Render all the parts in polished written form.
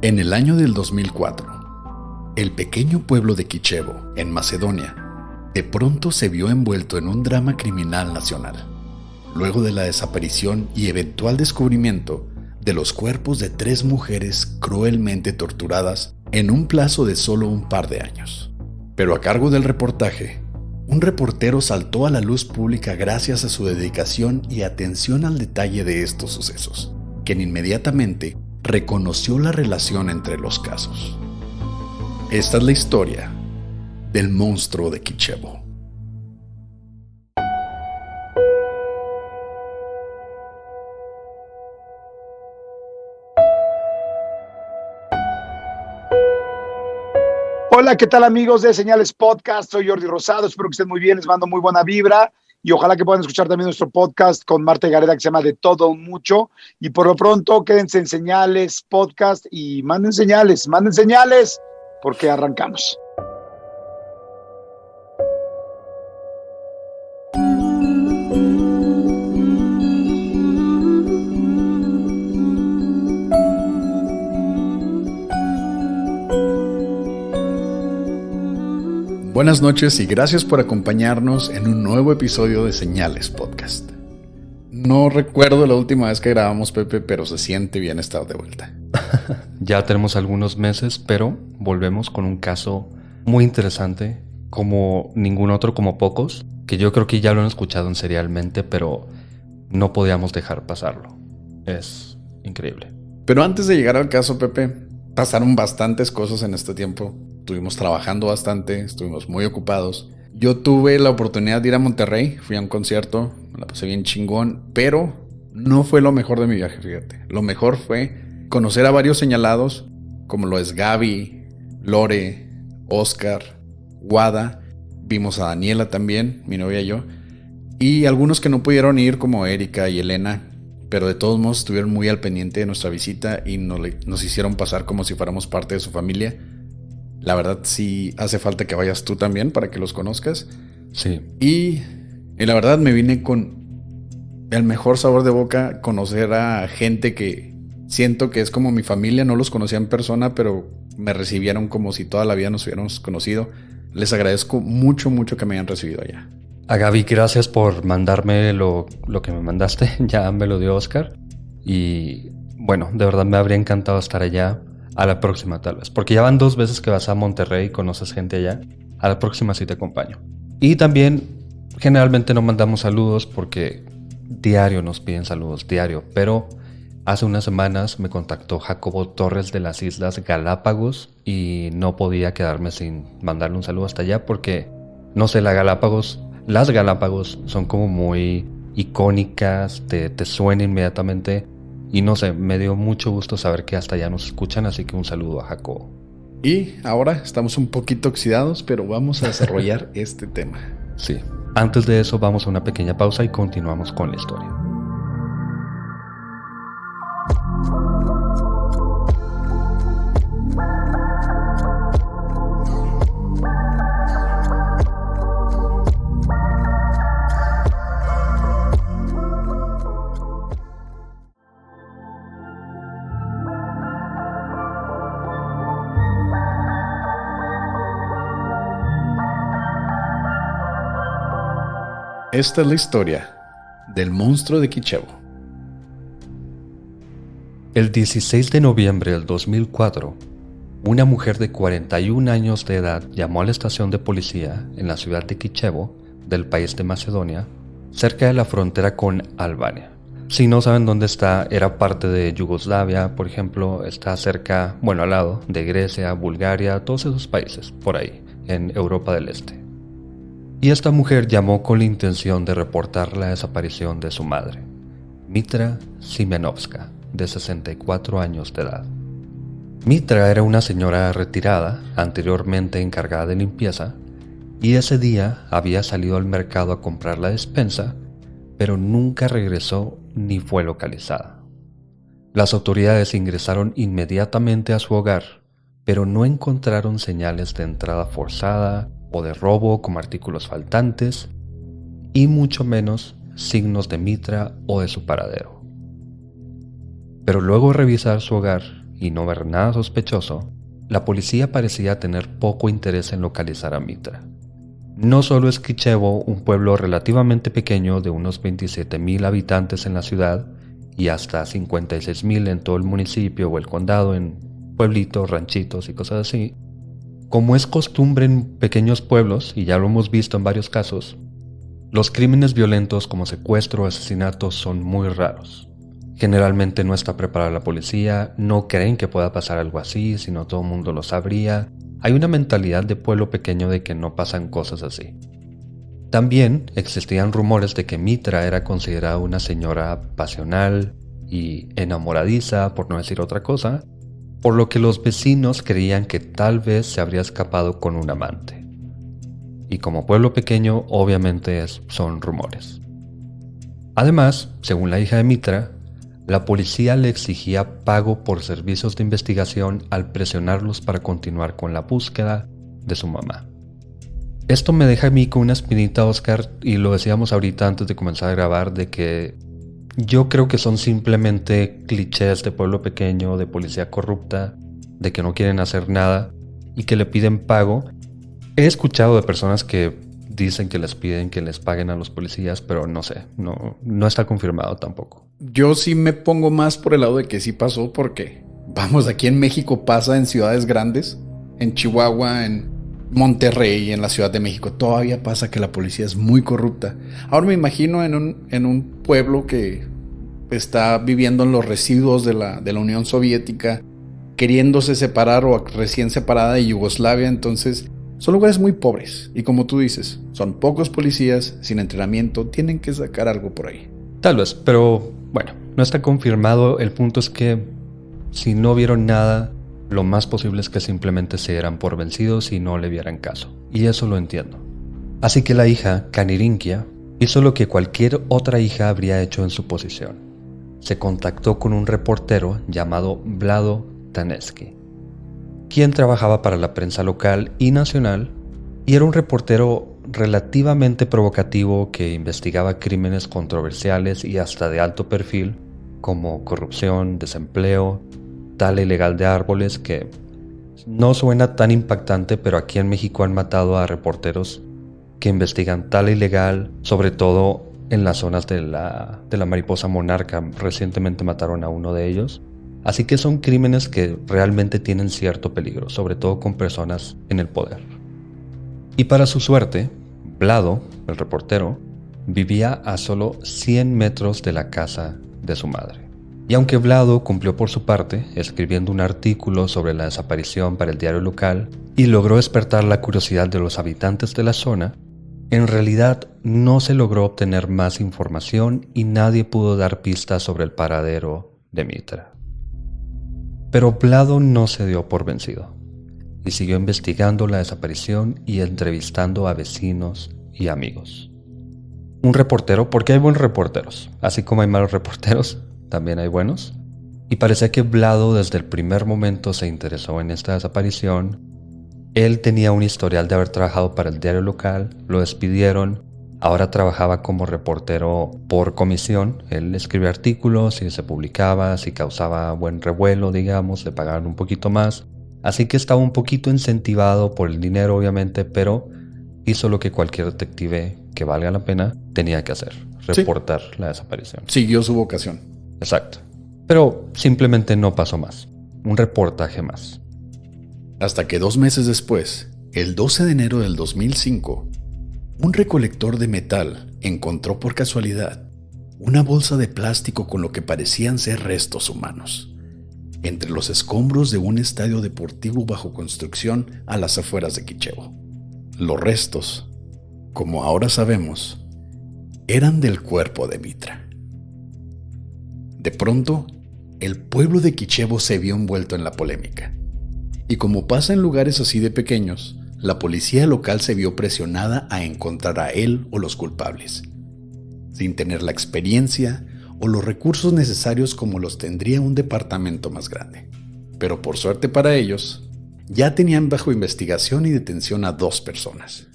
En el año del 2004, el pequeño pueblo de Kichevo, en Macedonia, de pronto se vio envuelto en un drama criminal nacional, luego de la desaparición y eventual descubrimiento de los cuerpos de 3 mujeres cruelmente torturadas en un plazo de solo un par de años. Pero a cargo del reportaje, un reportero saltó a la luz pública gracias a su dedicación y atención al detalle de estos sucesos, quien inmediatamente reconoció la relación entre los casos. Esta es la historia del monstruo de Kichevo. Hola, ¿qué tal amigos de Señales Podcast? Soy Jordi Rosado, espero que estén muy bien, les mando muy buena vibra y ojalá que puedan escuchar también nuestro podcast con Marta Gareda que se llama De Todo Un Mucho, y por lo pronto quédense en Señales Podcast y manden señales porque arrancamos. Buenas noches y gracias por acompañarnos en un nuevo episodio de Señales Podcast. No recuerdo la última vez que grabamos, Pepe, pero se siente bien estar de vuelta. Ya tenemos algunos meses, pero volvemos con un caso muy interesante, como ningún otro, como pocos, que yo creo que ya lo han escuchado en Serialmente, pero no podíamos dejar pasarlo. Es increíble. Pero antes de llegar al caso, Pepe, pasaron bastantes cosas en este tiempo. Estuvimos trabajando bastante, estuvimos muy ocupados. Yo tuve la oportunidad de ir a Monterrey, fui a un concierto, me la pasé bien chingón, pero no fue lo mejor de mi viaje, fíjate. Lo mejor fue conocer a varios señalados, como lo es Gaby, Lore, Oscar, Wada. Vimos a Daniela también, mi novia y yo, y algunos que no pudieron ir, como Erika y Elena, pero de todos modos estuvieron muy al pendiente de nuestra visita y nos hicieron pasar como si fuéramos parte de su familia. La verdad sí hace falta que vayas tú también para que los conozcas. Sí. Y la verdad me vine con el mejor sabor de boca, conocer a gente que siento que es como mi familia. No los conocía en persona, pero me recibieron como si toda la vida nos hubiéramos conocido. Les agradezco mucho que me hayan recibido allá. A Gaby, gracias por mandarme lo que me mandaste. Ya me lo dio Oscar. Y bueno, de verdad me habría encantado estar allá. A la próxima tal vez, porque ya van 2 veces que vas a Monterrey y conoces gente allá. A la próxima sí te acompaño. Y también generalmente no mandamos saludos porque diario nos piden saludos, diario. Pero hace unas semanas me contactó Jacobo Torres de las Islas Galápagos y no podía quedarme sin mandarle un saludo hasta allá porque, no sé, las Galápagos son como muy icónicas, te suenan inmediatamente. Y no sé, me dio mucho gusto saber que hasta allá nos escuchan, así que un saludo a Jacobo. Y ahora estamos un poquito oxidados, pero vamos a desarrollar este tema. Sí. Antes de eso vamos a una pequeña pausa y continuamos con la historia. Esta es la historia del monstruo de Kichevo. El 16 de noviembre del 2004, una mujer de 41 años de edad llamó a la estación de policía en la ciudad de Kichevo, del país de Macedonia, cerca de la frontera con Albania. Si no saben dónde está, era parte de Yugoslavia, por ejemplo, está cerca, al lado de Grecia, Bulgaria, todos esos países, por ahí, en Europa del Este. Y esta mujer llamó con la intención de reportar la desaparición de su madre, Mitra Simenovska, de 64 años de edad. Mitra era una señora retirada, anteriormente encargada de limpieza, y ese día había salido al mercado a comprar la despensa, pero nunca regresó ni fue localizada. Las autoridades ingresaron inmediatamente a su hogar, pero no encontraron señales de entrada forzada o de robo como artículos faltantes, y mucho menos signos de Mitra o de su paradero. Pero luego de revisar su hogar y no ver nada sospechoso, la policía parecía tener poco interés en localizar a Mitra. No solo es Kichevo un pueblo relativamente pequeño de unos 27,000 habitantes en la ciudad y hasta 56,000 en todo el municipio o el condado, en pueblitos, ranchitos y cosas así. Como es costumbre en pequeños pueblos, y ya lo hemos visto en varios casos, los crímenes violentos como secuestro o asesinatos son muy raros. Generalmente no está preparada la policía, no creen que pueda pasar algo así, sino todo el mundo lo sabría. Hay una mentalidad de pueblo pequeño de que no pasan cosas así. También existían rumores de que Mitra era considerada una señora pasional y enamoradiza, por no decir otra cosa, por lo que los vecinos creían que tal vez se habría escapado con un amante. Y como pueblo pequeño, obviamente son rumores. Además, según la hija de Mitra, la policía le exigía pago por servicios de investigación al presionarlos para continuar con la búsqueda de su mamá. Esto me deja a mí con una espinita, Oscar, y lo decíamos ahorita antes de comenzar a grabar, de que yo creo que son simplemente clichés de pueblo pequeño, de policía corrupta, de que no quieren hacer nada y que le piden pago. He escuchado de personas que dicen que les piden que les paguen a los policías, pero no sé, no está confirmado tampoco. Yo sí me pongo más por el lado de que sí pasó porque, vamos, aquí en México pasa en ciudades grandes, en Chihuahua, en Monterrey, en la Ciudad de México, todavía pasa que la policía es muy corrupta. Ahora me imagino en un pueblo que está viviendo en los residuos de la Unión Soviética, queriéndose separar o recién separada de Yugoslavia, entonces son lugares muy pobres y como tú dices, son pocos policías sin entrenamiento, tienen que sacar algo por ahí. Tal vez, pero bueno, no está confirmado. El punto es que si no vieron nada, lo más posible es que simplemente se dieran por vencidos y no le vieran caso. Y eso lo entiendo. Así que la hija, Kanirinkia, hizo lo que cualquier otra hija habría hecho en su posición. Se contactó con un reportero llamado Vlado Taneski, quien trabajaba para la prensa local y nacional, y era un reportero relativamente provocativo que investigaba crímenes controversiales y hasta de alto perfil, como corrupción, desempleo, tala ilegal de árboles, que no suena tan impactante, pero aquí en México han matado a reporteros que investigan tala ilegal, sobre todo en las zonas de la mariposa monarca. Recientemente mataron a uno de ellos. Así que son crímenes que realmente tienen cierto peligro, sobre todo con personas en el poder. Y para su suerte, Vlado, el reportero, vivía a solo 100 metros de la casa de su madre. Y aunque Vlado cumplió por su parte, escribiendo un artículo sobre la desaparición para el diario local y logró despertar la curiosidad de los habitantes de la zona, en realidad no se logró obtener más información y nadie pudo dar pistas sobre el paradero de Mitra. Pero Vlado no se dio por vencido y siguió investigando la desaparición y entrevistando a vecinos y amigos. Un reportero, porque hay buenos reporteros, así como hay malos reporteros, también hay buenos. Y parecía que Vlado desde el primer momento se interesó en esta desaparición. Él tenía un historial de haber trabajado para el diario local, lo despidieron. Ahora trabajaba como reportero por comisión. Él escribía artículos y se publicaba, si causaba buen revuelo, digamos, le pagaban un poquito más. Así que estaba un poquito incentivado por el dinero, obviamente, pero hizo lo que cualquier detective que valga la pena tenía que hacer, reportar la desaparición. Siguió su vocación. Exacto. Pero simplemente no pasó más. Un reportaje más. Hasta que 2 meses después, el 12 de enero del 2005, un recolector de metal encontró por casualidad una bolsa de plástico con lo que parecían ser restos humanos, entre los escombros de un estadio deportivo bajo construcción a las afueras de Kichevo. Los restos, como ahora sabemos, eran del cuerpo de Mitra. De pronto, el pueblo de Kichevo se vio envuelto en la polémica. Y como pasa en lugares así de pequeños, la policía local se vio presionada a encontrar a él o los culpables, sin tener la experiencia o los recursos necesarios como los tendría un departamento más grande. Pero por suerte para ellos, ya tenían bajo investigación y detención a 2 personas.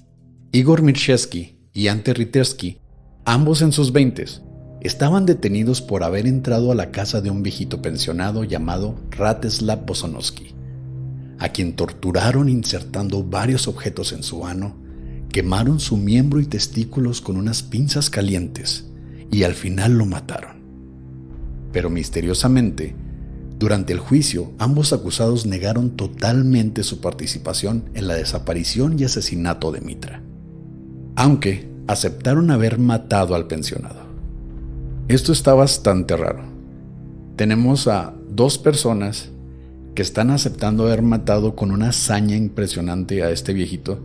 Igor Mirshevsky y Ante Ritersky, ambos en sus 20s, estaban detenidos por haber entrado a la casa de un viejito pensionado llamado Rastislav Bosonovsky, a quien torturaron insertando varios objetos en su ano, quemaron su miembro y testículos con unas pinzas calientes y al final lo mataron. Pero misteriosamente, durante el juicio, ambos acusados negaron totalmente su participación en la desaparición y asesinato de Mitra, aunque aceptaron haber matado al pensionado. Esto está bastante raro. Tenemos a dos personas que están aceptando haber matado con una hazaña impresionante a este viejito,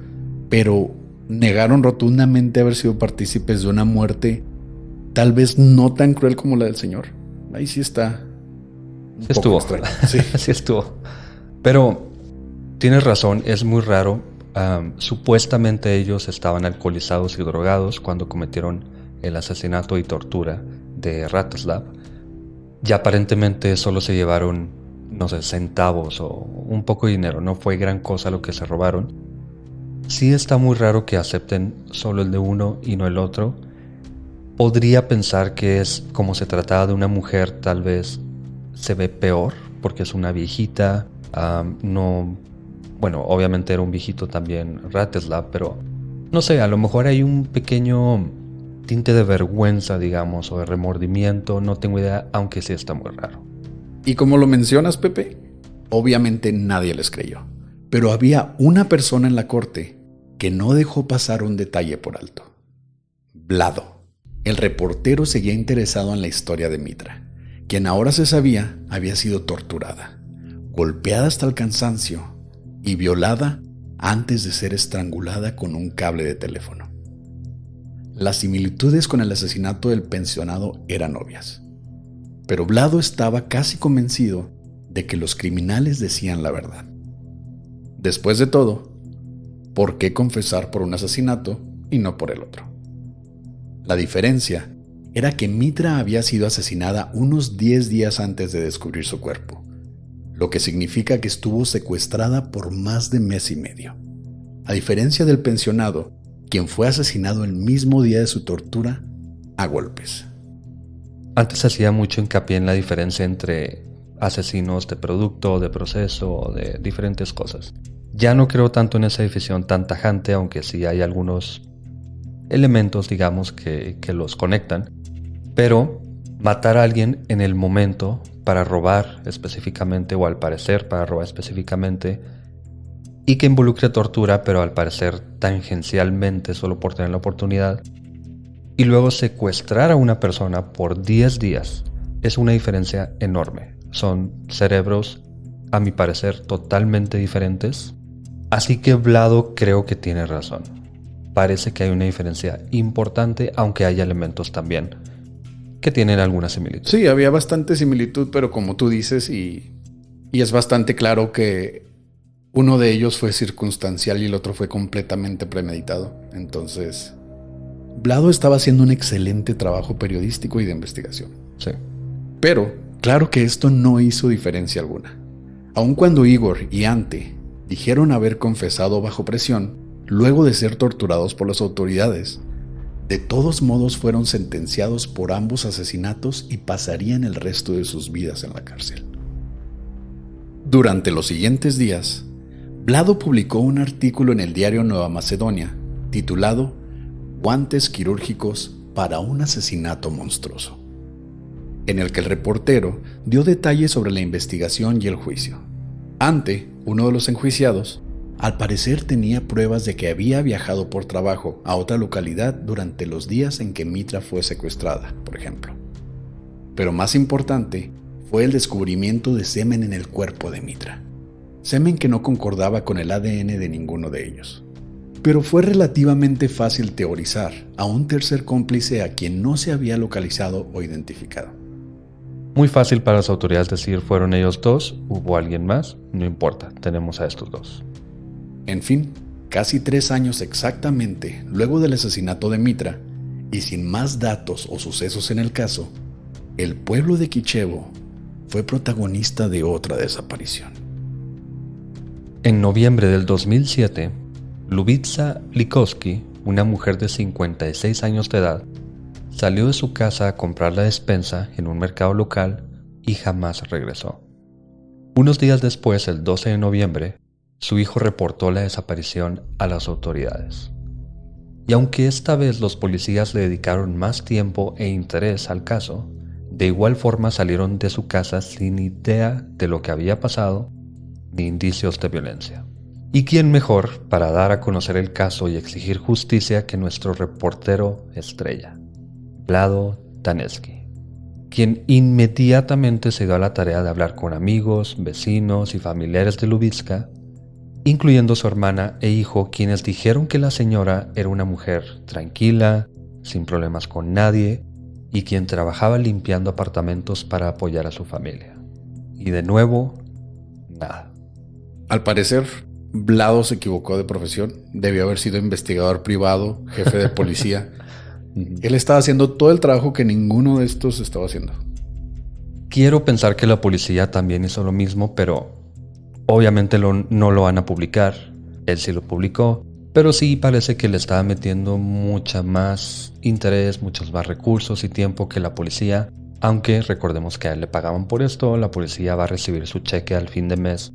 pero negaron rotundamente haber sido partícipes de una muerte tal vez no tan cruel como la del señor. Ahí sí está. Sí estuvo. Sí. Sí estuvo. Pero tienes razón, es muy raro. Supuestamente ellos estaban alcoholizados y drogados cuando cometieron el asesinato y tortura de Rastislav. Y aparentemente solo se llevaron, no sé, centavos o un poco de dinero. No fue gran cosa lo que se robaron. Sí está muy raro que acepten solo el de uno y no el otro. Podría pensar que es como se trataba de una mujer, tal vez se ve peor porque es una viejita. Bueno, obviamente era un viejito también Rastislav, pero no sé, a lo mejor hay un pequeño tinte de vergüenza, digamos, o de remordimiento, no tengo idea, aunque sí está muy raro. Y como lo mencionas, Pepe, obviamente nadie les creyó, pero había una persona en la corte que no dejó pasar un detalle por alto. Vlado, el reportero, seguía interesado en la historia de Mitra, quien ahora se sabía había sido torturada, golpeada hasta el cansancio y violada antes de ser estrangulada con un cable de teléfono. Las similitudes con el asesinato del pensionado eran obvias, pero Vlado estaba casi convencido de que los criminales decían la verdad. Después de todo, ¿por qué confesar por un asesinato y no por el otro? La diferencia era que Mitra había sido asesinada unos 10 días antes de descubrir su cuerpo, lo que significa que estuvo secuestrada por más de mes y medio. A diferencia del pensionado, quien fue asesinado el mismo día de su tortura a golpes. Antes se hacía mucho hincapié en la diferencia entre asesinos de producto, de proceso, de diferentes cosas. Ya no creo tanto en esa división tan tajante, aunque sí hay algunos elementos, digamos, que los conectan. Pero matar a alguien en el momento para robar específicamente, o al parecer para robar específicamente, y que involucre tortura, pero al parecer tangencialmente solo por tener la oportunidad, y luego secuestrar a una persona por 10 días, es una diferencia enorme. Son cerebros, a mi parecer, totalmente diferentes. Así que Vlado creo que tiene razón. Parece que hay una diferencia importante, aunque hay elementos también que tienen alguna similitud. Sí, había bastante similitud, pero como tú dices, y es bastante claro que uno de ellos fue circunstancial y el otro fue completamente premeditado. Entonces, Vlado estaba haciendo un excelente trabajo periodístico y de investigación. Sí. Pero, claro que esto no hizo diferencia alguna. Aun cuando Igor y Ante dijeron haber confesado bajo presión, luego de ser torturados por las autoridades, de todos modos fueron sentenciados por ambos asesinatos y pasarían el resto de sus vidas en la cárcel. Durante los siguientes días, Vlado publicó un artículo en el diario Nueva Macedonia, titulado Guantes quirúrgicos para un asesinato monstruoso, en el que el reportero dio detalles sobre la investigación y el juicio. Ante, uno de los enjuiciados, al parecer tenía pruebas de que había viajado por trabajo a otra localidad durante los días en que Mitra fue secuestrada, por ejemplo. Pero más importante fue el descubrimiento de semen en el cuerpo de Mitra. Semen que no concordaba con el ADN de ninguno de ellos. Pero fue relativamente fácil teorizar a un tercer cómplice a quien no se había localizado o identificado. Muy fácil para las autoridades decir fueron ellos dos, hubo alguien más, no importa, tenemos a estos dos. En fin, casi 3 años exactamente luego del asesinato de Mitra, y sin más datos o sucesos en el caso, el pueblo de Kichevo fue protagonista de otra desaparición. En noviembre del 2007, Lubitsa Likowski, una mujer de 56 años de edad, salió de su casa a comprar la despensa en un mercado local y jamás regresó. Unos días después, el 12 de noviembre, su hijo reportó la desaparición a las autoridades. Y aunque esta vez los policías le dedicaron más tiempo e interés al caso, de igual forma salieron de su casa sin idea de lo que había pasado ni indicios de violencia. ¿Y quién mejor para dar a conocer el caso y exigir justicia que nuestro reportero estrella, Vlado Daneski, quien inmediatamente se dio a la tarea de hablar con amigos, vecinos y familiares de Lubitska, incluyendo su hermana e hijo, quienes dijeron que la señora era una mujer tranquila, sin problemas con nadie, y quien trabajaba limpiando apartamentos para apoyar a su familia. Y de nuevo, nada. Al parecer, Vlado se equivocó de profesión. Debió haber sido investigador privado, jefe de policía. Él estaba haciendo todo el trabajo que ninguno de estos estaba haciendo. Quiero pensar que la policía también hizo lo mismo, pero obviamente no lo van a publicar. Él sí lo publicó, pero sí parece que le estaba metiendo mucha más interés, muchos más recursos y tiempo que la policía. Aunque recordemos que a él le pagaban por esto, la policía va a recibir su cheque al fin de mes,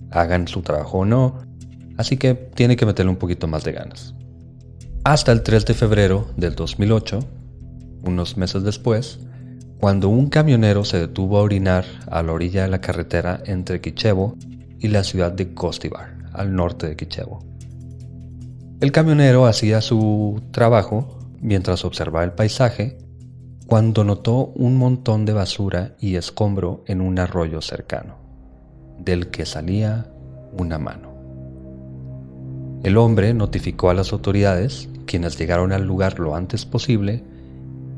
hagan su trabajo o no. Así que tiene que meterle un poquito más de ganas. Hasta el 3 de febrero del 2008, unos meses después, cuando un camionero se detuvo a orinar a la orilla de la carretera entre Kichevo y la ciudad de Kostivar, al norte de Kichevo. El camionero hacía su trabajo mientras observaba el paisaje cuando notó un montón de basura y escombro en un arroyo cercano, del que salía una mano. El hombre notificó a las autoridades, quienes llegaron al lugar lo antes posible,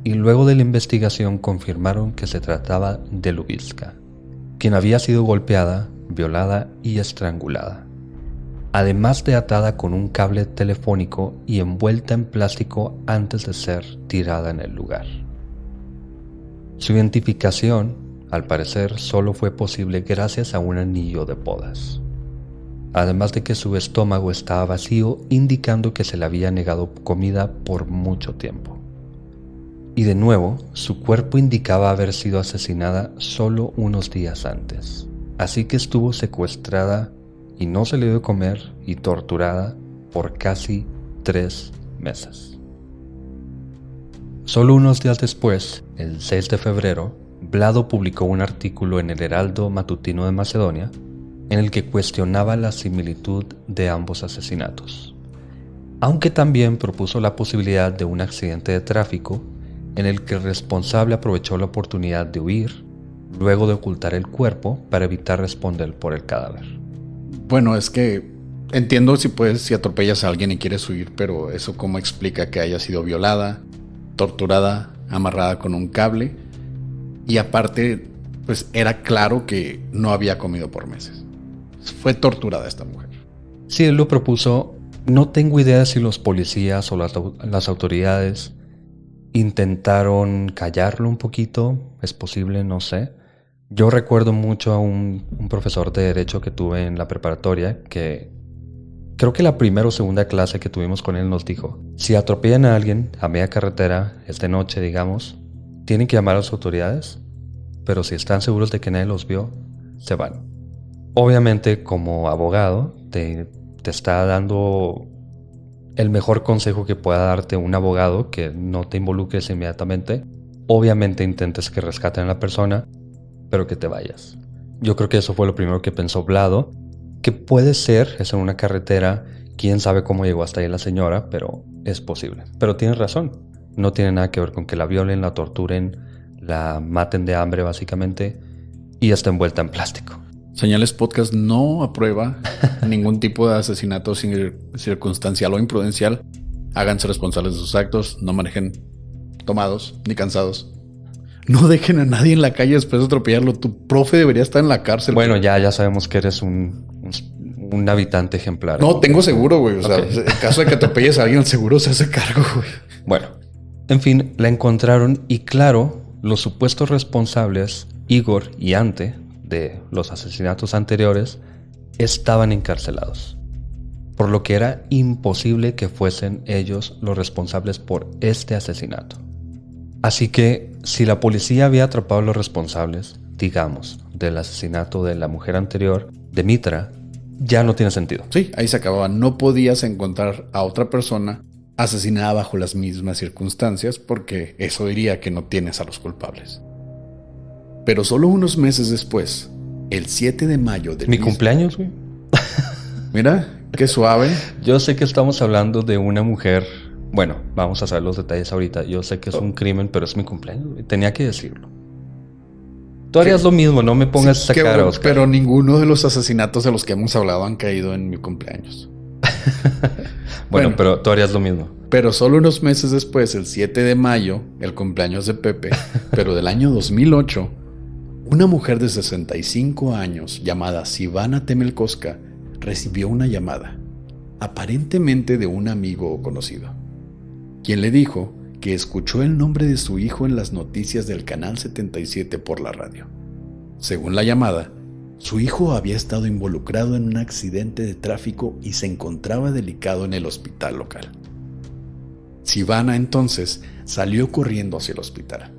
y luego de la investigación confirmaron que se trataba de Lubitska, quien había sido golpeada, violada y estrangulada, además de atada con un cable telefónico y envuelta en plástico antes de ser tirada en el lugar. Su identificación, al parecer, solo fue posible gracias a un anillo de bodas, además de que su estómago estaba vacío, indicando que se le había negado comida por mucho tiempo. Y de nuevo, su cuerpo indicaba haber sido asesinada solo unos días antes, así que estuvo secuestrada y no se le dio de comer y torturada por casi 3 meses. Solo unos días después, el 6 de febrero, Vlado publicó un artículo en el Heraldo Matutino de Macedonia en el que cuestionaba la similitud de ambos asesinatos, aunque también propuso la posibilidad de un accidente de tráfico en el que el responsable aprovechó la oportunidad de huir, luego de ocultar el cuerpo para evitar responder por el cadáver. Bueno, es que entiendo si atropellas a alguien y quieres huir, pero eso cómo explica que haya sido violada, torturada, amarrada con un cable, y aparte, pues era claro que no había comido por meses. Fue torturada esta mujer. Si él lo propuso, no tengo idea si los policías o las autoridades intentaron callarlo un poquito, es posible, no sé. Yo recuerdo mucho a un profesor de derecho que tuve en la preparatoria que creo que la primera o segunda clase que tuvimos con él nos dijo: si atropellan a alguien a media carretera, es de noche digamos, tienen que llamar a las autoridades, pero si están seguros de que nadie los vio, se van. Obviamente como abogado te está dando el mejor consejo que pueda darte un abogado, que no te involucres inmediatamente. Obviamente intentes que rescaten a la persona, pero que te vayas. Yo creo que eso fue lo primero que pensó Vlado, que puede ser, es en una carretera, quién sabe cómo llegó hasta ahí la señora, pero es posible. Pero tienes razón, no tiene nada que ver con que la violen, la torturen, la maten de hambre básicamente, y está envuelta en plástico. Señales Podcast no aprueba ningún tipo de asesinato circunstancial o imprudencial. Háganse responsables de sus actos, no manejen tomados ni cansados. No dejen a nadie en la calle después de atropellarlo. Tu profe debería estar en la cárcel. Bueno, ya sabemos que eres un habitante ejemplar. No, tengo seguro, güey. O sea, en caso de que atropelles a alguien, el seguro se hace cargo, güey. Bueno, en fin, la encontraron y claro, los supuestos responsables, Igor y Ante, de los asesinatos anteriores, estaban encarcelados, por lo que era imposible que fuesen ellos los responsables por este asesinato. Así que si la policía había atrapado a los responsables, digamos, del asesinato de la mujer anterior, de Mitra, ya no tiene sentido. Sí, ahí se acababa. No podías encontrar a otra persona asesinada bajo las mismas circunstancias porque eso diría que no tienes a los culpables. Pero solo unos meses después, el 7 de mayo del Mi cumpleaños, güey. Mira, qué suave. Yo sé que estamos hablando de una mujer. Bueno, vamos a saber los detalles ahorita. Yo sé que es un crimen, pero es mi cumpleaños, güey. Tenía que decirlo. Tú harías lo mismo, no me pongas esa cara, Oscar. Pero ninguno de los asesinatos de los que hemos hablado han caído en mi cumpleaños. Bueno, pero tú harías lo mismo. Pero solo unos meses después, el 7 de mayo, el cumpleaños de Pepe, pero del año 2008, una mujer de 65 años llamada Sivana Temelkoska recibió una llamada, aparentemente de un amigo o conocido, quien le dijo que escuchó el nombre de su hijo en las noticias del Canal 77 por la radio. Según la llamada, su hijo había estado involucrado en un accidente de tráfico y se encontraba delicado en el hospital local. Sivana entonces salió corriendo hacia el hospital,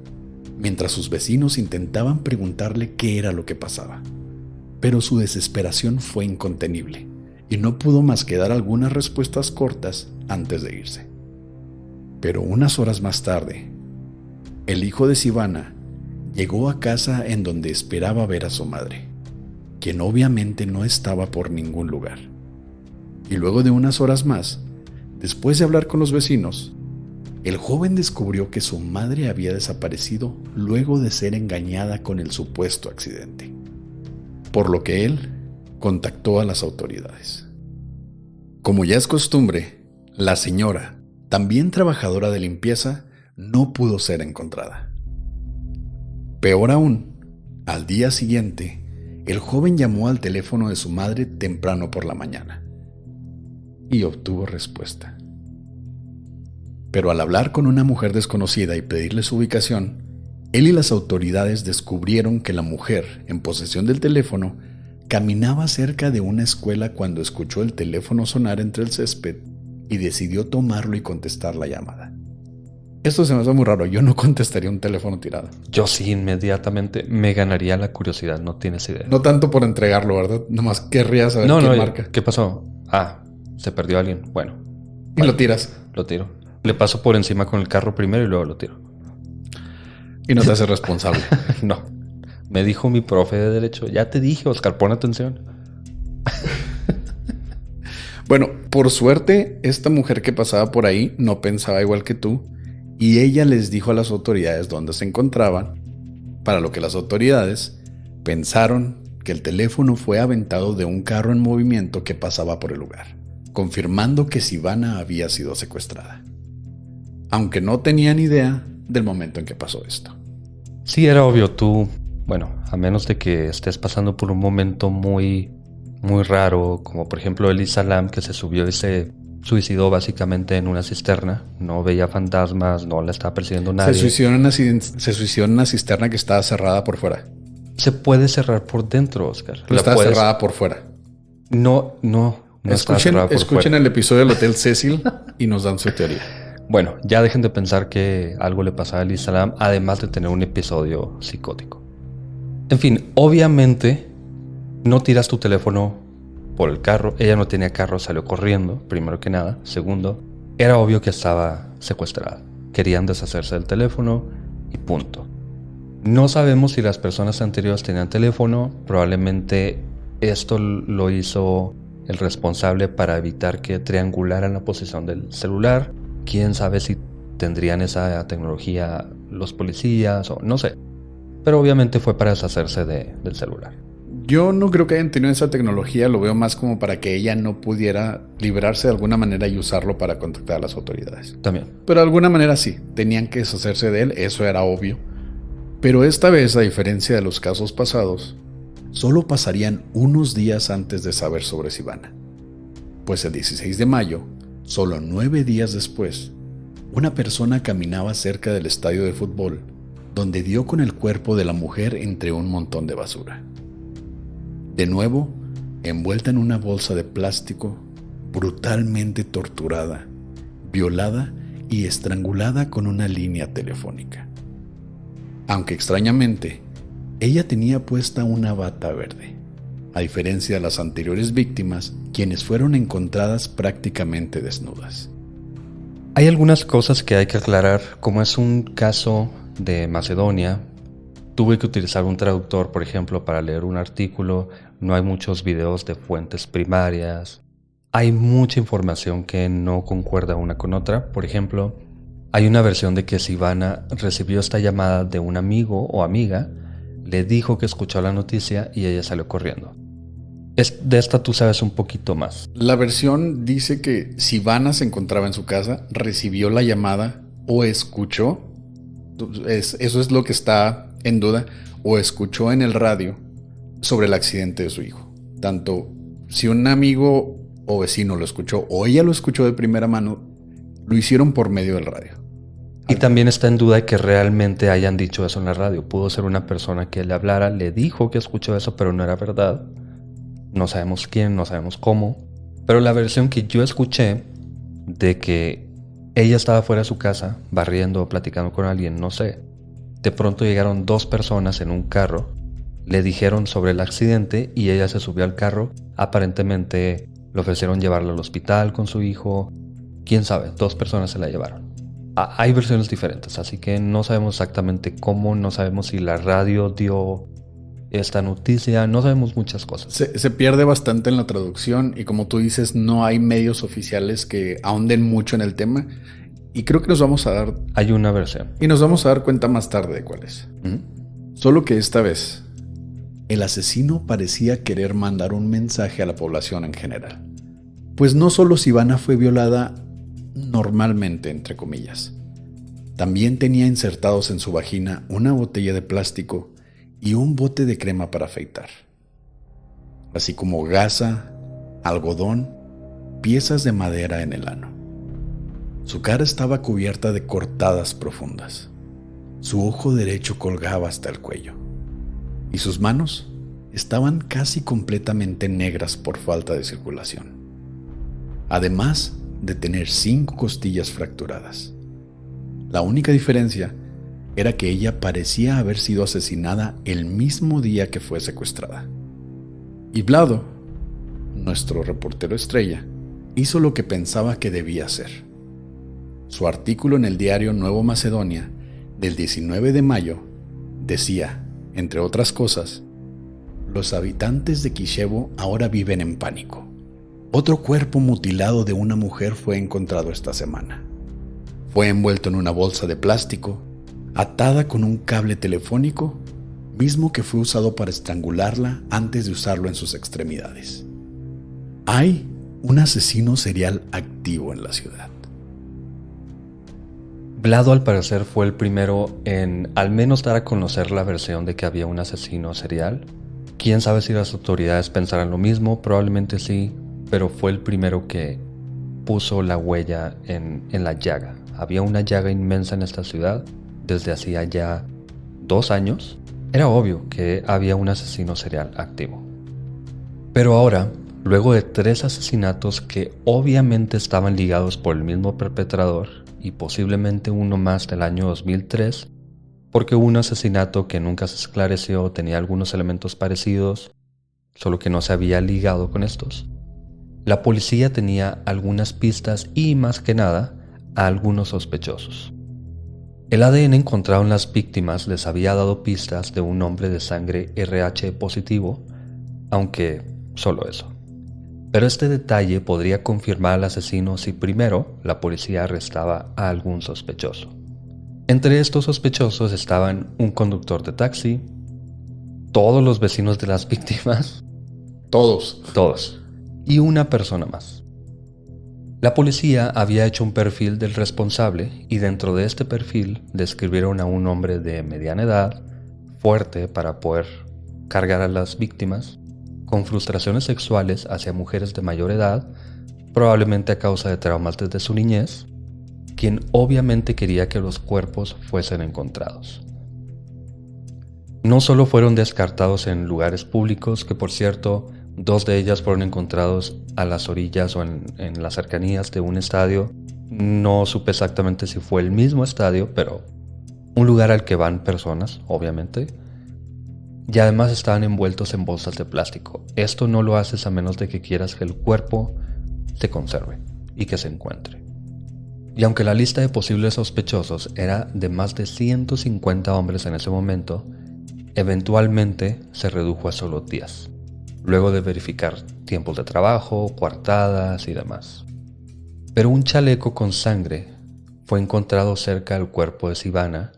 mientras sus vecinos intentaban preguntarle qué era lo que pasaba. Pero su desesperación fue incontenible y no pudo más que dar algunas respuestas cortas antes de irse. Pero unas horas más tarde, el hijo de Sivana llegó a casa en donde esperaba ver a su madre, quien obviamente no estaba por ningún lugar. Y luego de unas horas más, después de hablar con los vecinos, el joven descubrió que su madre había desaparecido luego de ser engañada con el supuesto accidente, por lo que él contactó a las autoridades. Como ya es costumbre, la señora, también trabajadora de limpieza, no pudo ser encontrada. Peor aún, al día siguiente, el joven llamó al teléfono de su madre temprano por la mañana y obtuvo respuesta. Pero al hablar con una mujer desconocida y pedirle su ubicación, él y las autoridades descubrieron que la mujer, en posesión del teléfono, caminaba cerca de una escuela cuando escuchó el teléfono sonar entre el césped y decidió tomarlo y contestar la llamada. Esto se me hace muy raro. Yo no contestaría un teléfono tirado. Yo sí, inmediatamente me ganaría la curiosidad. No tienes idea. No tanto por entregarlo, ¿verdad? Nomás querría saber quién marca. ¿Qué pasó? Ah, se perdió alguien. Bueno. Y lo tiras. Lo tiro. Le paso por encima con el carro primero y luego lo tiro. Y no te haces responsable. No. Me dijo mi profe de Derecho. Ya te dije, Oscar, pon atención. Bueno, por suerte, esta mujer que pasaba por ahí no pensaba igual que tú y ella les dijo a las autoridades dónde se encontraban, para lo que las autoridades pensaron que el teléfono fue aventado de un carro en movimiento que pasaba por el lugar, confirmando que Sivana había sido secuestrada, aunque no tenían idea del momento en que pasó esto. Sí, era obvio. Tú, bueno, a menos de que estés pasando por un momento muy raro, como por ejemplo Elisa Lam, que se subió y se suicidó básicamente en una cisterna. No veía fantasmas, no la estaba persiguiendo nadie. Se suicidó en una cisterna que estaba cerrada por fuera. Se puede cerrar por dentro, Oscar. Pero estaba cerrada por fuera. No está cerrada por fuera. Escuchen el episodio del Hotel Cecil y nos dan su teoría. Bueno, ya dejen de pensar que algo le pasaba a Elisa Lam, además de tener un episodio psicótico. En fin, obviamente no tiras tu teléfono por el carro. Ella no tenía carro, salió corriendo, primero que nada. Segundo, era obvio que estaba secuestrada. Querían deshacerse del teléfono y punto. No sabemos si las personas anteriores tenían teléfono. Probablemente esto lo hizo el responsable para evitar que triangularan la posición del celular. Quién sabe si tendrían esa tecnología los policías o no sé. Pero obviamente fue para deshacerse del celular. Yo no creo que hayan tenido esa tecnología, lo veo más como para que ella no pudiera librarse de alguna manera y usarlo para contactar a las autoridades. También. Pero de alguna manera sí, tenían que deshacerse de él, eso era obvio. Pero esta vez, a diferencia de los casos pasados, solo pasarían unos días antes de saber sobre Sivana. Pues el 16 de mayo, solo 9 días después, una persona caminaba cerca del estadio de fútbol, donde dio con el cuerpo de la mujer entre un montón de basura. De nuevo, envuelta en una bolsa de plástico, brutalmente torturada, violada y estrangulada con una línea telefónica. aunque extrañamente, ella tenía puesta una bata verde, a diferencia de las anteriores víctimas, quienes fueron encontradas prácticamente desnudas. Hay algunas cosas que hay que aclarar. Como es un caso de Macedonia, tuve que utilizar un traductor, por ejemplo, para leer un artículo. No hay muchos videos de fuentes primarias. Hay mucha información que no concuerda una con otra. Por ejemplo, hay una versión de que Silvana recibió esta llamada de un amigo o amiga, le dijo que escuchó la noticia y ella salió corriendo. De esta tú sabes un poquito más. La versión dice que Silvana se encontraba en su casa, recibió la llamada o escuchó, eso es lo que está en duda, o escuchó en el radio sobre el accidente de su hijo. Tanto si un amigo o vecino lo escuchó o ella lo escuchó de primera mano, lo hicieron por medio del radio. Y también está en duda de que realmente hayan dicho eso en la radio. Pudo ser una persona que le hablara, le dijo que escuchó eso, pero no era verdad. No sabemos quién, no sabemos cómo. Pero la versión que yo escuché de que ella estaba fuera de su casa, barriendo o platicando con alguien, no sé. De pronto llegaron 2 personas en un carro, le dijeron sobre el accidente y ella se subió al carro. Aparentemente le ofrecieron llevarla al hospital con su hijo. Quién sabe, 2 personas se la llevaron. Hay versiones diferentes, así que no sabemos exactamente cómo, no sabemos si la radio dio esta noticia, no sabemos muchas cosas. Se pierde bastante en la traducción y como tú dices, no hay medios oficiales que ahonden mucho en el tema y creo que nos vamos a dar... Hay una versión. Y nos vamos a dar cuenta más tarde de cuál es. Solo que esta vez, el asesino parecía querer mandar un mensaje a la población en general. Pues no solo Silvana fue violada normalmente, entre comillas, también tenía insertados en su vagina una botella de plástico y un bote de crema para afeitar, así como gasa, algodón, piezas de madera en el ano. Su cara estaba cubierta de cortadas profundas. Su ojo derecho colgaba hasta el cuello y sus manos estaban casi completamente negras por falta de circulación, además de tener 5 costillas fracturadas. La única diferencia era que ella parecía haber sido asesinada el mismo día que fue secuestrada. Y Vlado, nuestro reportero estrella, hizo lo que pensaba que debía hacer. Su artículo en el diario Nuevo Macedonia del 19 de mayo decía, entre otras cosas, los habitantes de Kijevo ahora viven en pánico. Otro cuerpo mutilado de una mujer fue encontrado esta semana. Fue envuelto en una bolsa de plástico, atada con un cable telefónico, mismo que fue usado para estrangularla antes de usarlo en sus extremidades. Hay un asesino serial activo en la ciudad. Vlado al parecer fue el primero en al menos dar a conocer la versión de que había un asesino serial. Quién sabe si las autoridades pensarán lo mismo, probablemente sí, pero fue el primero que puso la huella en la llaga. Había una llaga inmensa en esta ciudad desde hacía ya 2 años. Era obvio que había un asesino serial activo. Pero ahora, luego de 3 asesinatos que obviamente estaban ligados por el mismo perpetrador y posiblemente uno más del año 2003, porque un asesinato que nunca se esclareció tenía algunos elementos parecidos, solo que no se había ligado con estos. La policía tenía algunas pistas y, más que nada, a algunos sospechosos. El ADN encontrado en las víctimas les había dado pistas de un hombre de sangre RH positivo, aunque solo eso. Pero este detalle podría confirmar al asesino si primero la policía arrestaba a algún sospechoso. Entre estos sospechosos estaban un conductor de taxi, todos los vecinos de las víctimas, todos, y una persona más. La policía había hecho un perfil del responsable y dentro de este perfil describieron a un hombre de mediana edad, fuerte para poder cargar a las víctimas, con frustraciones sexuales hacia mujeres de mayor edad, probablemente a causa de traumas desde su niñez, quien obviamente quería que los cuerpos fuesen encontrados. No solo fueron descartados en lugares públicos, que por cierto, 2 de ellas fueron encontrados a las orillas o en las cercanías de un estadio. No supe exactamente si fue el mismo estadio, pero un lugar al que van personas, obviamente, y además estaban envueltos en bolsas de plástico. Esto no lo haces a menos de que quieras que el cuerpo se conserve y que se encuentre. Y aunque la lista de posibles sospechosos era de más de 150 hombres en ese momento, eventualmente se redujo a solo 10, luego de verificar tiempos de trabajo, coartadas y demás. Pero un chaleco con sangre fue encontrado cerca del cuerpo de Sivana,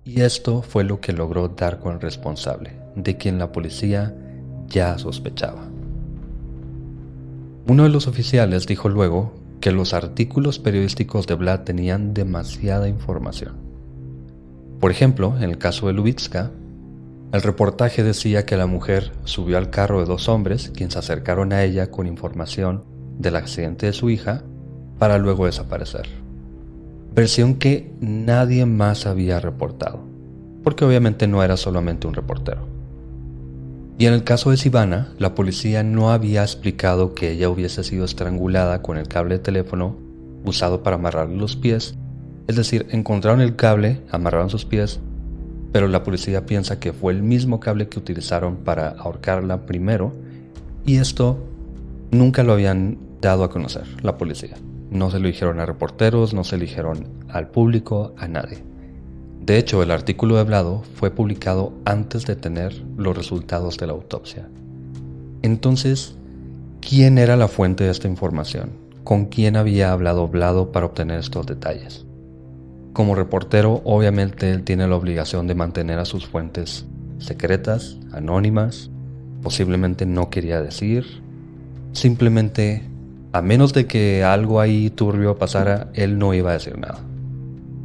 y esto fue lo que logró dar con el responsable, de quien la policía ya sospechaba. Uno de los oficiales dijo luego que los artículos periodísticos de Vlad tenían demasiada información. Por ejemplo, en el caso de Lubitska, el reportaje decía que la mujer subió al carro de 2 hombres, quienes se acercaron a ella con información del accidente de su hija, para luego desaparecer. Versión que nadie más había reportado, porque obviamente no era solamente un reportero. Y en el caso de Sivana, la policía no había explicado que ella hubiese sido estrangulada con el cable de teléfono usado para amarrarle los pies. Es decir, encontraron el cable, amarraron sus pies, pero la policía piensa que fue el mismo cable que utilizaron para ahorcarla primero, y esto nunca lo habían dado a conocer la policía. No se lo dijeron a reporteros, no se lo dijeron al público, a nadie. De hecho, el artículo de Vlado fue publicado antes de tener los resultados de la autopsia. Entonces, ¿quién era la fuente de esta información? ¿Con quién había hablado Vlado para obtener estos detalles? Como reportero, obviamente él tiene la obligación de mantener a sus fuentes secretas, anónimas. Posiblemente no quería decir. Simplemente, a menos de que algo ahí turbio pasara, él no iba a decir nada.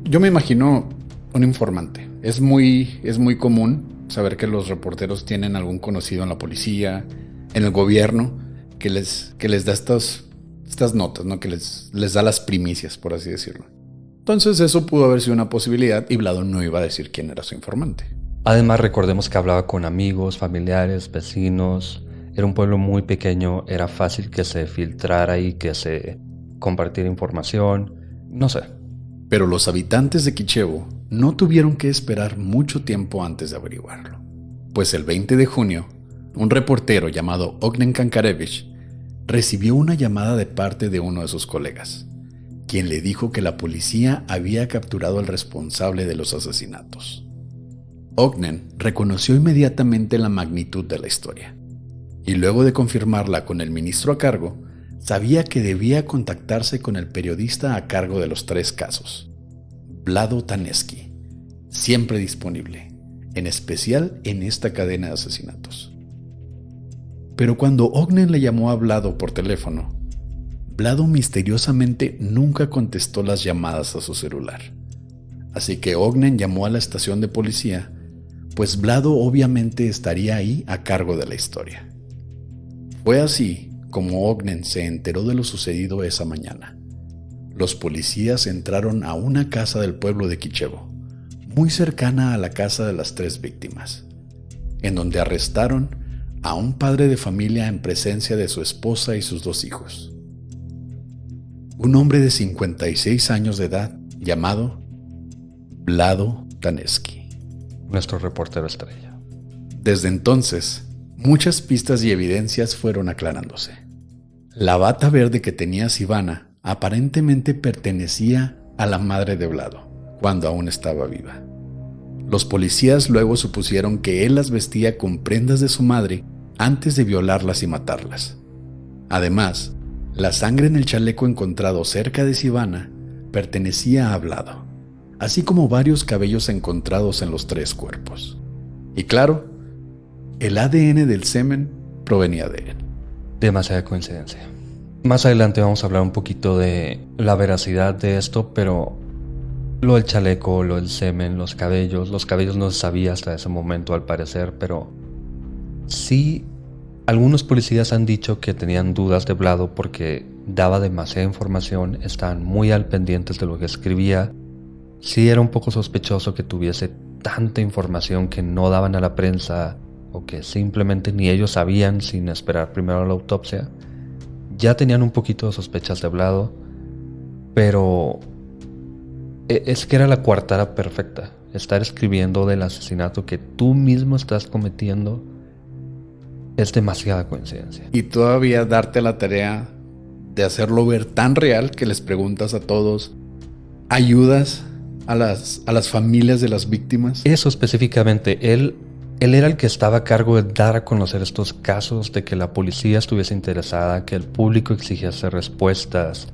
Yo me imagino un informante. Es muy común saber que los reporteros tienen algún conocido en la policía, en el gobierno, que les da estas notas, ¿no? Que les da las primicias, por así decirlo. Entonces eso pudo haber sido una posibilidad y Vlado no iba a decir quién era su informante. Además, recordemos que hablaba con amigos, familiares, vecinos. Era un pueblo muy pequeño, era fácil que se filtrara y que se compartiera información. No sé. Pero los habitantes de Kichevo no tuvieron que esperar mucho tiempo antes de averiguarlo. Pues el 20 de junio, un reportero llamado Ognen Kankarevich recibió una llamada de parte de uno de sus colegas, quien le dijo que la policía había capturado al responsable de los asesinatos. Ognen reconoció inmediatamente la magnitud de la historia, y luego de confirmarla con el ministro a cargo, sabía que debía contactarse con el periodista a cargo de los 3 casos, Vlado Taneski, siempre disponible, en especial en esta cadena de asesinatos. Pero cuando Ognen le llamó a Vlado por teléfono, Vlado misteriosamente nunca contestó las llamadas a su celular. Así que Ognen llamó a la estación de policía, pues Vlado obviamente estaría ahí a cargo de la historia. Fue así como Ognen se enteró de lo sucedido esa mañana. Los policías entraron a una casa del pueblo de Kichevo, muy cercana a la casa de las 3 víctimas, en donde arrestaron a un padre de familia en presencia de su esposa y sus 2 hijos. Un hombre de 56 años de edad llamado Vlado Taneski. Nuestro reportero estrella. Desde entonces, muchas pistas y evidencias fueron aclarándose. La bata verde que tenía Sivana aparentemente pertenecía a la madre de Vlado, cuando aún estaba viva. Los policías luego supusieron que él las vestía con prendas de su madre antes de violarlas y matarlas. Además, la sangre en el chaleco encontrado cerca de Sivana pertenecía a Vlado, así como varios cabellos encontrados en los 3 cuerpos. Y claro, el ADN del semen provenía de él. Demasiada coincidencia. Más adelante vamos a hablar un poquito de la veracidad de esto, pero lo del chaleco, lo del semen, los cabellos no se sabía hasta ese momento al parecer, pero sí, algunos policías han dicho que tenían dudas de Vlado porque daba demasiada información, estaban muy al pendientes de lo que escribía. Sí era un poco sospechoso que tuviese tanta información que no daban a la prensa o que simplemente ni ellos sabían sin esperar primero la autopsia. Ya tenían un poquito de sospechas de Vlado, pero es que era la coartada perfecta. estar escribiendo del asesinato que tú mismo estás cometiendo, es demasiada coincidencia. Y todavía darte la tarea de hacerlo ver tan real que les preguntas a todos, ¿ayudas a las familias de las víctimas? Eso específicamente, él era el que estaba a cargo de dar a conocer estos casos, de que la policía estuviese interesada, que el público exigiese respuestas.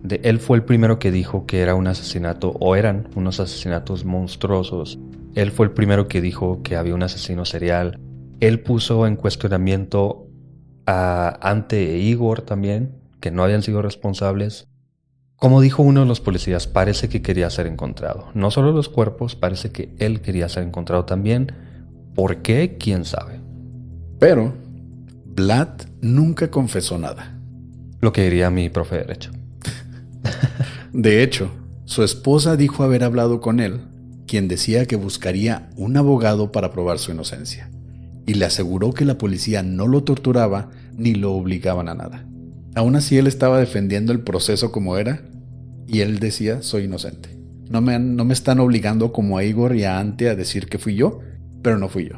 Él fue el primero que dijo que era un asesinato, o eran unos asesinatos monstruosos. Él fue el primero que dijo que había un asesino serial. Él puso en cuestionamiento a Ante e Igor también, que no habían sido responsables. Como dijo uno de los policías, parece que quería ser encontrado. No solo los cuerpos, parece que él quería ser encontrado también. ¿Por qué? ¿Quién sabe? Pero Vlad nunca confesó nada. Lo que diría mi profe de Derecho. De hecho, su esposa dijo haber hablado con él, quien decía que buscaría un abogado para probar su inocencia, y le aseguró que la policía no lo torturaba ni lo obligaban a nada. Aún así, él estaba defendiendo el proceso como era, y él decía, soy inocente. No me están obligando como a Igor y a Ante a decir que fui yo, pero no fui yo.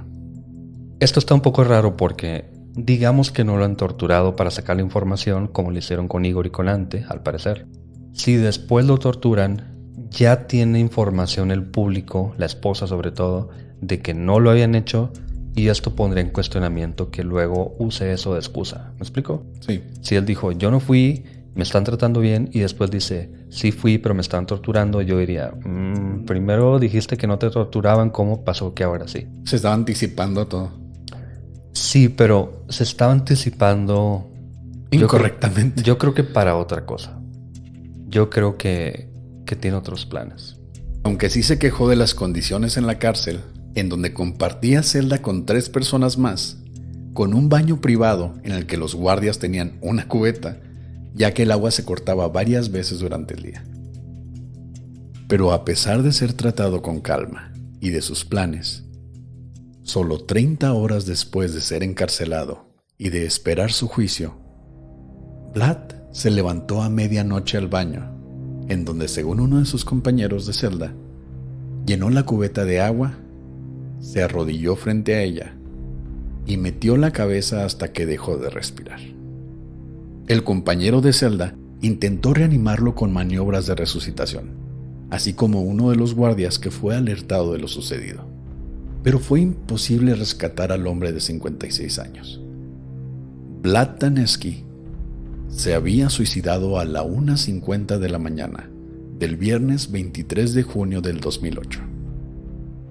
Esto está un poco raro porque digamos que no lo han torturado para sacar la información como lo hicieron con Igor y con Ante, al parecer. Si después lo torturan, ya tiene información el público, la esposa sobre todo, de que no lo habían hecho, y esto pondría en cuestionamiento que luego use eso de excusa. ¿Me explico? Sí. Si él dijo, yo no fui, me están tratando bien, y después dice, sí fui, pero me están torturando, yo diría, primero dijiste que no te torturaban, ¿cómo pasó que ahora sí? Se estaba anticipando a todo. Sí, pero se estaba anticipando incorrectamente. Yo creo que para otra cosa. Yo creo que tiene otros planes. Aunque sí se quejó de las condiciones en la cárcel, en donde compartía celda con 3 personas más, con un baño privado en el que los guardias tenían una cubeta, ya que el agua se cortaba varias veces durante el día. Pero a pesar de ser tratado con calma y de sus planes, solo 30 horas después de ser encarcelado y de esperar su juicio, Vlad se levantó a medianoche al baño, en donde, según uno de sus compañeros de celda, llenó la cubeta de agua, se arrodilló frente a ella y metió la cabeza hasta que dejó de respirar. El compañero de celda intentó reanimarlo con maniobras de resucitación, así como uno de los guardias que fue alertado de lo sucedido. Pero fue imposible rescatar al hombre de 56 años. Vlad Daneski se había suicidado a la 1:50 de la mañana del viernes 23 de junio del 2008.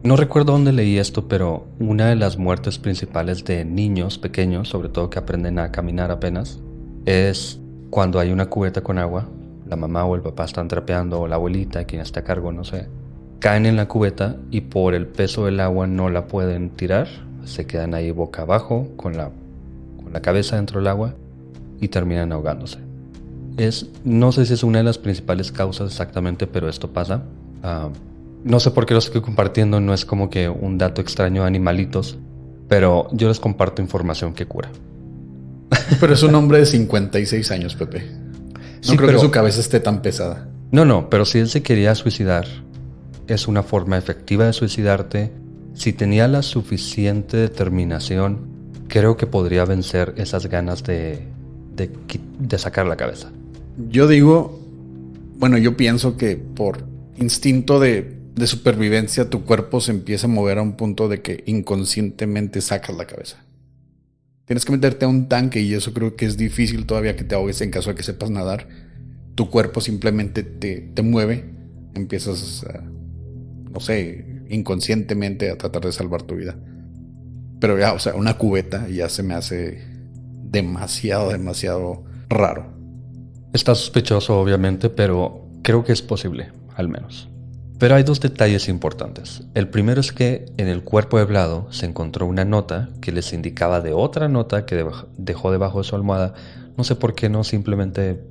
No recuerdo dónde leí esto, pero una de las muertes principales de niños pequeños, sobre todo que aprenden a caminar apenas, es cuando hay una cubeta con agua, la mamá o el papá están trapeando, o la abuelita, quien está a cargo, no sé, caen en la cubeta y por el peso del agua no la pueden tirar, se quedan ahí boca abajo con la cabeza dentro del agua y terminan ahogándose. No sé si es una de las principales causas exactamente, pero esto pasa. No sé por qué lo estoy compartiendo, no es como que un dato extraño de animalitos, pero yo les comparto información que cura. Pero es un hombre de 56 años, Pepe. No creo que su cabeza esté tan pesada. No, pero si él se quería suicidar, es una forma efectiva de suicidarte. Si tenía la suficiente determinación, creo que podría vencer esas ganas de sacar la cabeza. Yo pienso que por instinto de supervivencia tu cuerpo se empieza a mover a un punto de que inconscientemente sacas la cabeza. Tienes que meterte a un tanque y eso creo que es difícil todavía que te ahogues en caso de que sepas nadar. Tu cuerpo simplemente te mueve, empiezas inconscientemente a tratar de salvar tu vida. Pero ya, una cubeta ya se me hace demasiado raro. Está sospechoso, obviamente, pero creo que es posible, al menos. Pero hay 2 detalles importantes. El primero es que en el cuerpo de Vlado se encontró una nota que les indicaba de otra nota que dejó debajo de su almohada. No sé por qué no simplemente...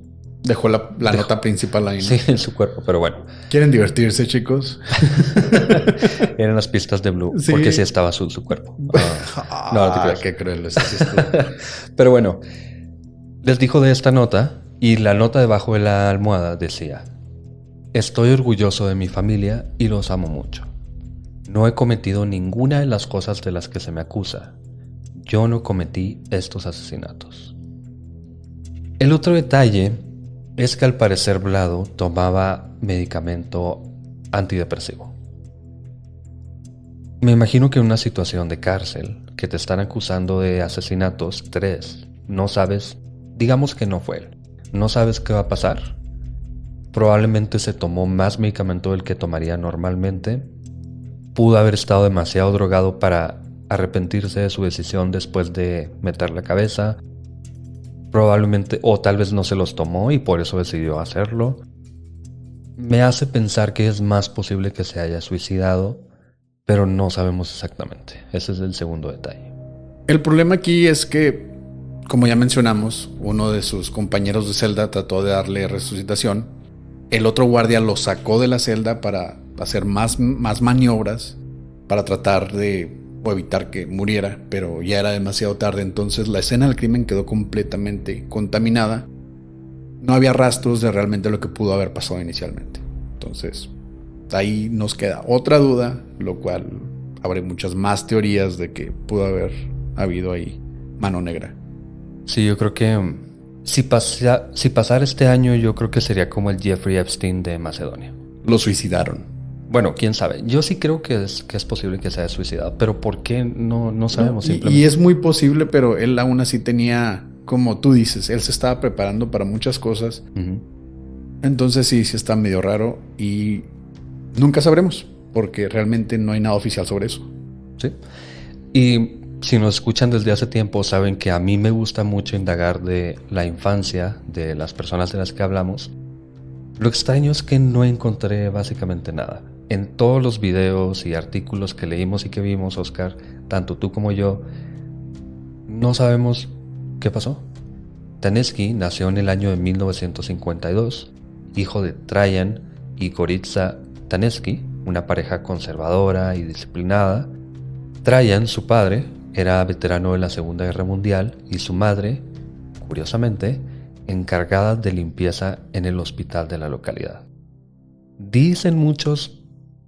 Dejó la nota principal ahí, ¿no? Sí, en su cuerpo, pero bueno. ¿Quieren divertirse, chicos? Eran las pistas de Blue, sí. Porque sí estaba azul su cuerpo. No te creas. Qué cruel es. Pero bueno, les dijo de esta nota y la nota debajo de la almohada decía: estoy orgulloso de mi familia y los amo mucho. No he cometido ninguna de las cosas de las que se me acusa. Yo no cometí estos asesinatos. El otro detalle es que al parecer Vlado tomaba medicamento antidepresivo. Me imagino que en una situación de cárcel, que te están acusando de asesinatos, 3, no sabes, digamos que no fue él, no sabes qué va a pasar. Probablemente se tomó más medicamento del que tomaría normalmente. Pudo haber estado demasiado drogado para arrepentirse de su decisión después de meter la cabeza. Probablemente, o tal vez no se los tomó y por eso decidió hacerlo. Me hace pensar que es más posible que se haya suicidado, pero no sabemos exactamente. Ese es el segundo detalle. El problema aquí es que, como ya mencionamos, uno de sus compañeros de celda trató de darle resucitación. El otro guardia lo sacó de la celda para hacer más maniobras para tratar de o evitar que muriera, pero ya era demasiado tarde. Entonces la escena del crimen quedó completamente contaminada. No había rastros de realmente lo que pudo haber pasado inicialmente. Entonces ahí nos queda otra duda, lo cual abre muchas más teorías de que pudo haber habido ahí mano negra. Sí, yo creo que si pasara este año, yo creo que sería como el Jeffrey Epstein de Macedonia. Lo suicidaron. Bueno, quién sabe. Yo sí creo que es posible que se haya suicidado, pero ¿por qué? No sabemos. No, y es muy posible, pero él aún así tenía, como tú dices, él se estaba preparando para muchas cosas. Uh-huh. Entonces sí está medio raro y nunca sabremos, porque realmente no hay nada oficial sobre eso. Sí. Y si nos escuchan desde hace tiempo, saben que a mí me gusta mucho indagar de la infancia de las personas de las que hablamos. Lo extraño es que no encontré básicamente nada. En todos los videos y artículos que leímos y que vimos, Oscar, tanto tú como yo, no sabemos qué pasó. Taneski nació en el año de 1952, hijo de Trajan y Goritza Taneski, una pareja conservadora y disciplinada. Trajan, su padre, era veterano de la Segunda Guerra Mundial y su madre, curiosamente, encargada de limpieza en el hospital de la localidad. Dicen muchos,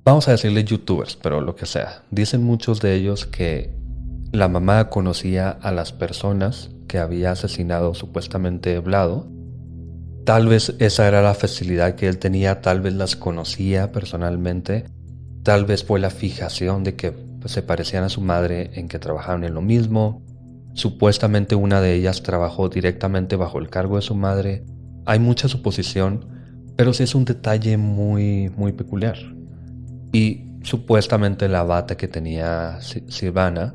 vamos a decirle youtubers, pero lo que sea, dicen muchos de ellos que la mamá conocía a las personas que había asesinado supuestamente Vlado. Tal vez esa era la facilidad que él tenía, tal vez las conocía personalmente, tal vez fue la fijación de que se parecían a su madre en que trabajaban en lo mismo. Supuestamente una de ellas trabajó directamente bajo el cargo de su madre. Hay mucha suposición, pero sí es un detalle muy, muy peculiar. Y supuestamente la bata que tenía Silvana,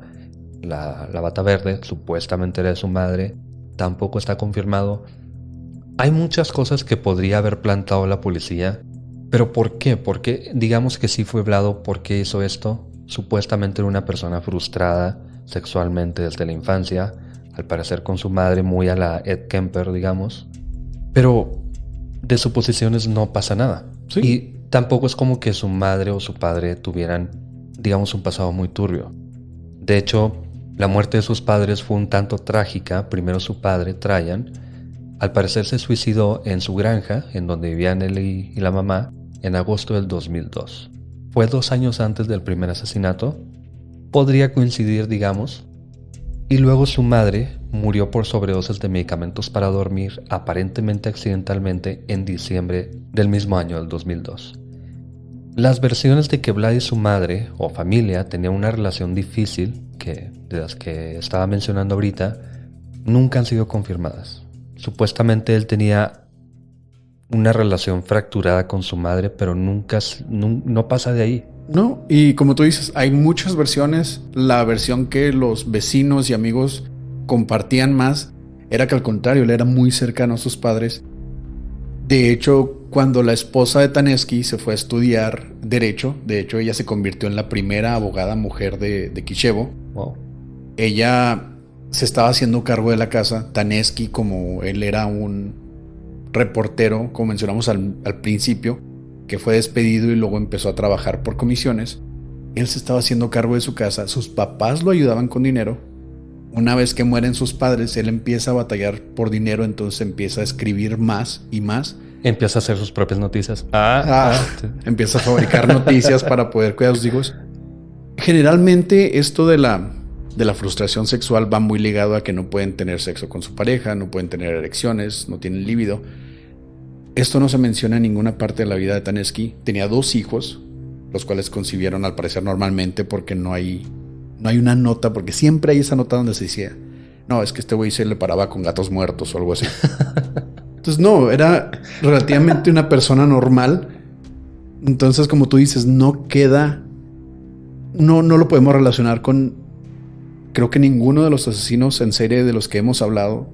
la bata verde, supuestamente era de su madre, tampoco está confirmado. Hay muchas cosas que podría haber plantado la policía, pero ¿por qué? ¿Por qué? Digamos que sí fue Vlado, ¿por qué hizo esto? Supuestamente era una persona frustrada sexualmente desde la infancia, al parecer con su madre muy a la Ed Kemper, digamos. Pero de suposiciones no pasa nada. Sí. Y tampoco es como que su madre o su padre tuvieran, digamos, un pasado muy turbio. De hecho, la muerte de sus padres fue un tanto trágica. Primero su padre, Trajan, al parecer se suicidó en su granja, en donde vivían él y la mamá, en agosto del 2002. Fue 2 años antes del primer asesinato. Podría coincidir, digamos. Y luego su madre murió por sobredosis de medicamentos para dormir, aparentemente accidentalmente, en diciembre del mismo año, del 2002. Las versiones de que Vlad y su madre o familia tenían una relación difícil, que de las que estaba mencionando ahorita, nunca han sido confirmadas. Supuestamente él tenía una relación fracturada con su madre, pero no pasa de ahí. No, y como tú dices, hay muchas versiones. La versión que los vecinos y amigos compartían más era que al contrario, él era muy cercano a sus padres. De hecho, cuando la esposa de Taneski se fue a estudiar Derecho, de hecho ella se convirtió en la primera abogada mujer de Kijevo. Wow. Ella se estaba haciendo cargo de la casa. Taneski, como él era un reportero, como mencionamos al principio, que fue despedido y luego empezó a trabajar por comisiones, él se estaba haciendo cargo de su casa. Sus papás lo ayudaban con dinero. Una vez que mueren sus padres, él empieza a batallar por dinero, entonces empieza a escribir más y más. Empieza a hacer sus propias noticias. Empieza a fabricar noticias para poder cuidar a sus hijos. Generalmente esto de la frustración sexual va muy ligado a que no pueden tener sexo con su pareja, no pueden tener erecciones, no tienen líbido. Esto no se menciona en ninguna parte de la vida de Taneski. Tenía 2 hijos, los cuales concibieron al parecer normalmente, porque no hay una nota, porque siempre hay esa nota donde se decía, no, es que este güey se le paraba con gatos muertos o algo así. Entonces no, era relativamente una persona normal. Entonces, como tú dices, no lo podemos relacionar con, creo que ninguno de los asesinos en serie de los que hemos hablado,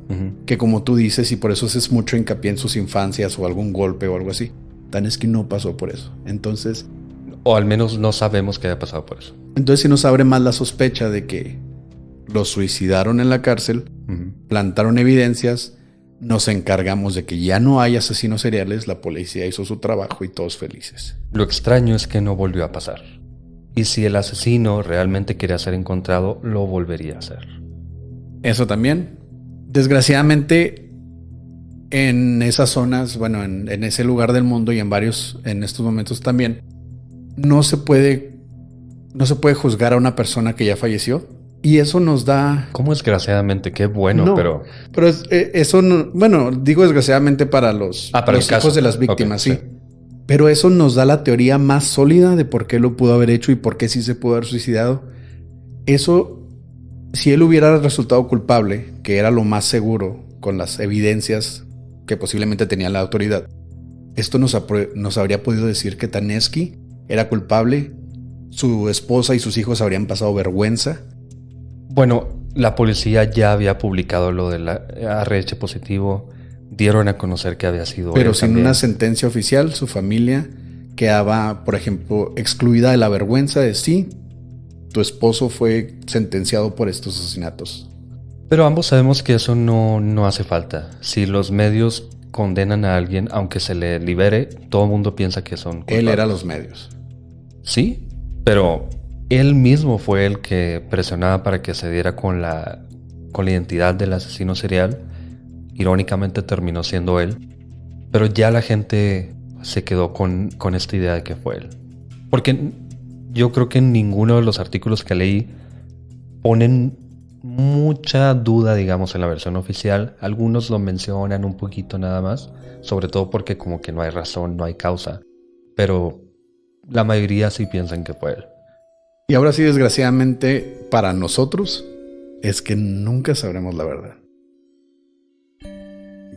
que como tú dices, y por eso haces mucho hincapié en sus infancias o algún golpe o algo así, Taneski no pasó por eso. Entonces, o al menos no sabemos que haya pasado por eso. Entonces sí nos abre más la sospecha de que los suicidaron en la cárcel, plantaron evidencias, nos encargamos de que ya no hay asesinos seriales, la policía hizo su trabajo y todos felices. Lo extraño es que no volvió a pasar. Y si el asesino realmente quería ser encontrado, lo volvería a hacer. Eso también. Desgraciadamente, en esas zonas, bueno, en ese lugar del mundo y en estos momentos también, no se puede juzgar a una persona que ya falleció. Y eso nos da... ¿Cómo desgraciadamente? Qué bueno, no, pero... Pero eso no... Bueno, digo desgraciadamente para los hijos de las víctimas, okay, sí. Pero eso nos da la teoría más sólida de por qué lo pudo haber hecho y por qué sí se pudo haber suicidado. Eso, si él hubiera resultado culpable, que era lo más seguro con las evidencias que posiblemente tenía la autoridad, esto nos habría podido decir que Taneski era culpable, su esposa y sus hijos habrían pasado vergüenza. Bueno, la policía ya había publicado lo del RH positivo, dieron a conocer que había sido... Pero sin una sentencia oficial, su familia quedaba, por ejemplo, excluida de la vergüenza de sí, tu esposo fue sentenciado por estos asesinatos. Pero ambos sabemos que eso no hace falta. Si los medios condenan a alguien, aunque se le libere, todo el mundo piensa que son culpables. Él era los medios. Sí, pero... él mismo fue el que presionaba para que se diera con la identidad del asesino serial. Irónicamente terminó siendo él. Pero ya la gente se quedó con esta idea de que fue él. Porque yo creo que en ninguno de los artículos que leí ponen mucha duda, digamos, en la versión oficial. Algunos lo mencionan un poquito nada más. Sobre todo porque como que no hay razón, no hay causa. Pero la mayoría sí piensan que fue él. Y ahora sí, desgraciadamente, para nosotros, es que nunca sabremos la verdad.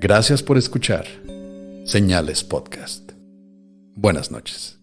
Gracias por escuchar Señales Podcast. Buenas noches.